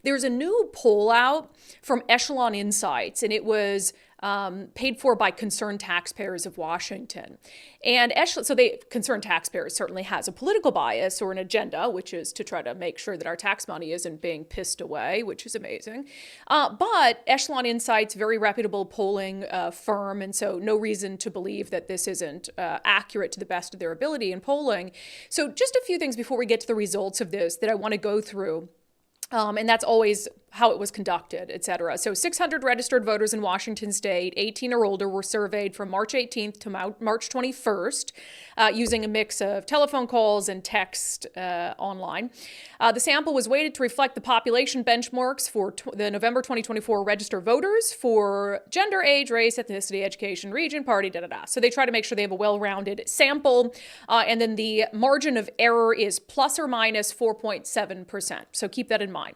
There's a new poll out from Echelon Insights, and it was paid for by Concerned Taxpayers of Washington. And Concerned Taxpayers certainly has a political bias or an agenda, which is to try to make sure that our tax money isn't being pissed away, which is amazing. But Echelon Insights, very reputable polling firm, and so no reason to believe that this isn't accurate to the best of their ability in polling. So just a few things before we get to the results of this that I want to go through. And that's always how it was conducted, et cetera. So 600 registered voters in Washington state, 18 or older, were surveyed from March 18th to March 21st using a mix of telephone calls and text online. The sample was weighted to reflect the population benchmarks for the November 2024 registered voters for gender, age, race, ethnicity, education, region, party, So they try to make sure they have a well-rounded sample. And then the margin of error is plus or minus 4.7%. So keep that in mind.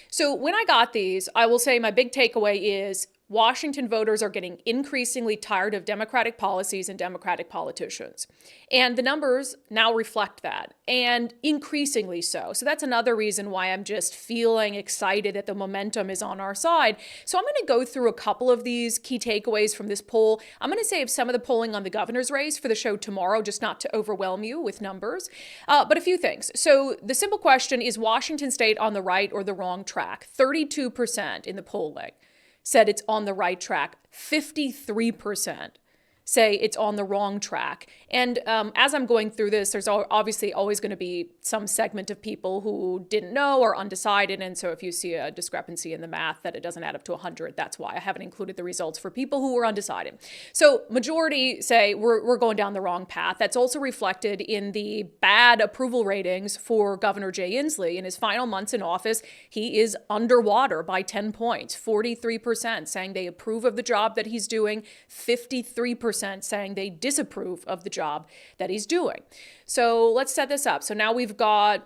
So when I got these, I will say my big takeaway is Washington voters are getting increasingly tired of Democratic policies and Democratic politicians. And the numbers now reflect that, and increasingly so. So that's another reason why I'm just feeling excited that the momentum is on our side. So I'm going to go through a couple of these key takeaways from this poll. I'm going to save some of the polling on the governor's race for the show tomorrow, just not to overwhelm you with numbers. But a few things. So the simple question is Washington state on the right or the wrong track? 32% in the polling said it's on the right track. 53% say it's on the wrong track. And as I'm going through this, there's obviously always going to be some segment of people who didn't know or undecided. And so if you see a discrepancy in the math that it doesn't add up to 100, that's why I haven't included the results for people who were undecided. So majority say we're going down the wrong path. That's also reflected in the bad approval ratings for Governor Jay Inslee. In his final months in office, he is underwater by 10 points. 43% saying they approve of the job that he's doing. 53% saying they disapprove of the job that he's doing. So let's set this up. So now we've got,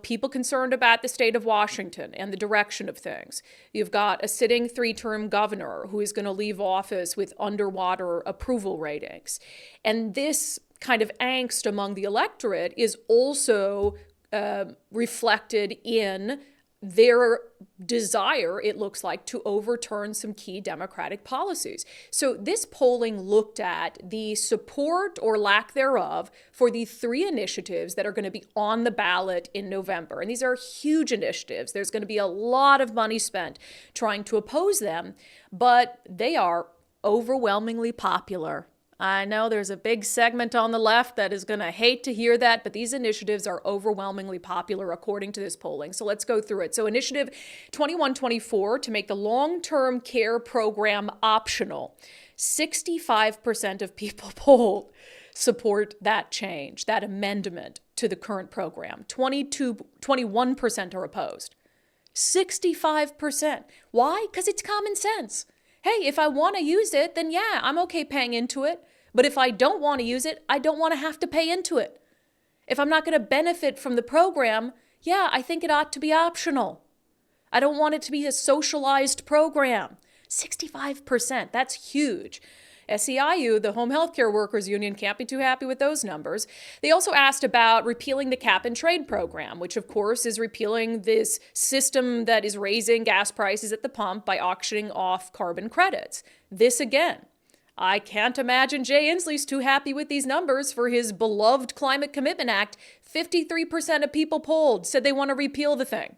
people concerned about the state of Washington and the direction of things. You've got a sitting 3-term governor who is going to leave office with underwater approval ratings. And this kind of angst among the electorate is also reflected in their desire, it looks like, to overturn some key Democratic policies. So this polling looked at the support or lack thereof for the 3 initiatives that are going to be on the ballot in November. And these are huge initiatives. There's going to be a lot of money spent trying to oppose them, but they are overwhelmingly popular. I know there's a big segment on the left that is going to hate to hear that, but these initiatives are overwhelmingly popular according to this polling. So let's go through it. So Initiative 2124 to make the long-term care program optional. 65% of people polled support that change, that amendment to the current program. 21% are opposed. 65%. Why? Because it's common sense. Hey, if I want to use it, then yeah, I'm okay paying into it. But if I don't want to use it, I don't want to have to pay into it. If I'm not going to benefit from the program, yeah, I think it ought to be optional. I don't want it to be a socialized program. 65%, that's huge. SEIU, the Home Healthcare Workers Union, can't be too happy with those numbers. They also asked about repealing the cap and trade program, which of course is repealing this system that is raising gas prices at the pump by auctioning off carbon credits. This again, I can't imagine Jay Inslee's too happy with these numbers for his beloved Climate Commitment Act. 53% of people polled said they want to repeal the thing.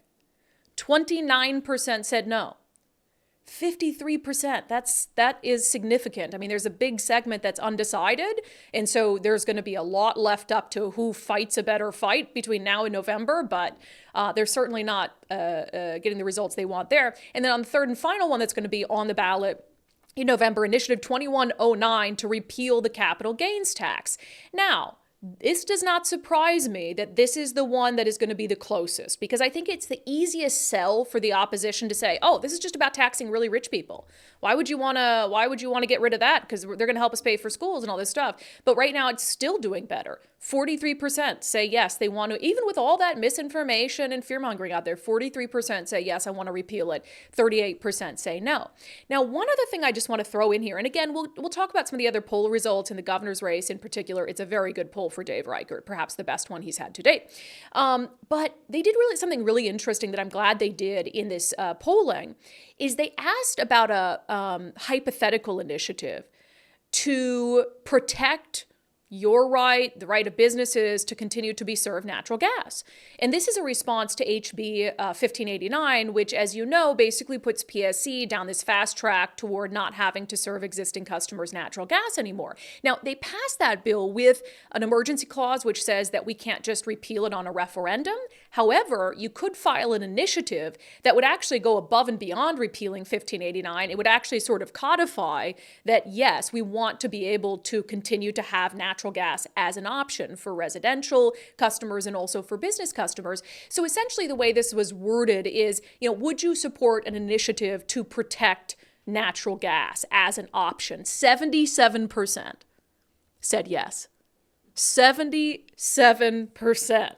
29% said no. 53%, that is significant. I mean, there's a big segment that's undecided, and so there's going to be a lot left up to who fights a better fight between now and November, but they're certainly not getting the results they want there. And then on the third and final one that's going to be on the ballot in November, Initiative 2109 to repeal the capital gains tax. Now, this does not surprise me that this is the one that is going to be the closest, because I think it's the easiest sell for the opposition to say, oh, this is just about taxing really rich people. Why would you want to get rid of that? Because they're going to help us pay for schools and all this stuff. But right now it's still doing better. 43% say yes, they want to, even with all that misinformation and fear-mongering out there, 43% say yes, I want to repeal it. 38% say no. Now, one other thing I just want to throw in here, and again, we'll talk about some of the other poll results in the governor's race in particular. It's a very good poll for Dave Reichert, perhaps the best one he's had to date. But they did something really interesting that I'm glad they did in this polling, is they asked about a hypothetical initiative to protect your right, the right of businesses to continue to be served natural gas. And this is a response to HB 1589, which, as you know, basically puts PSC down this fast track toward not having to serve existing customers natural gas anymore. Now, they passed that bill with an emergency clause which says that we can't just repeal it on a referendum. However, you could file an initiative that would actually go above and beyond repealing 1589. It would actually sort of codify that, yes, we want to be able to continue to have natural gas as an option for residential customers and also for business customers. So essentially the way this was worded is, would you support an initiative to protect natural gas as an option? 77% said yes. 77%.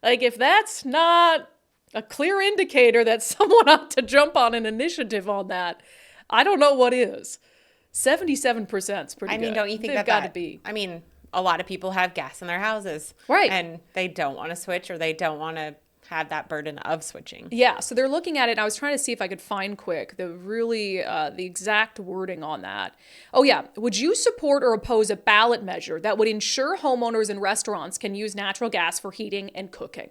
Like, if that's not a clear indicator that someone ought to jump on an initiative on that, I don't know what is. 77% is pretty good. Don't you think They've got to be? A lot of people have gas in their houses. Right. And they don't want to switch, or they don't want to have that burden of switching. Yeah, so they're looking at it, and I was trying to see if I could find quick the exact wording on that. Oh yeah, would you support or oppose a ballot measure that would ensure homeowners and restaurants can use natural gas for heating and cooking?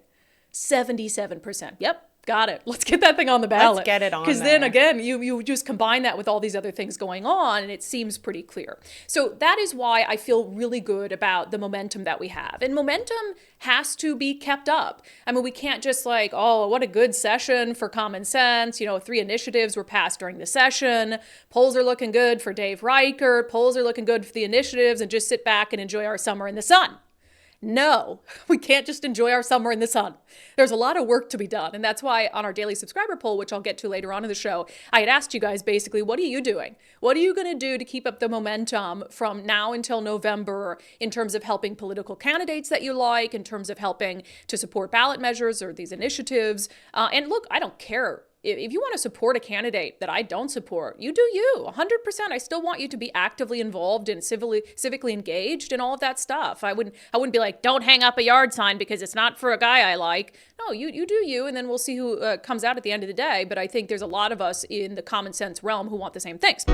77%. Yep. Got it. Let's get that thing on the ballot. Let's get it on there. Because then again, you just combine that with all these other things going on, and it seems pretty clear. So that is why I feel really good about the momentum that we have. And momentum has to be kept up. We can't just what a good session for common sense. 3 initiatives were passed during the session. Polls are looking good for Dave Reichert. Polls are looking good for the initiatives, and just sit back and enjoy our summer in the sun. No, we can't just enjoy our summer in the sun. There's a lot of work to be done. And that's why on our daily subscriber poll, which I'll get to later on in the show, I had asked you guys basically, what are you doing? What are you going to do to keep up the momentum from now until November in terms of helping political candidates that you like, in terms of helping to support ballot measures or these initiatives? And look, I don't care. If you want to support a candidate that I don't support, you do you, 100%. I still want you to be actively involved and civically engaged and all of that stuff. I wouldn't be like, don't hang up a yard sign because it's not for a guy I like. No, you do you, and then we'll see who comes out at the end of the day. But I think there's a lot of us in the common sense realm who want the same things.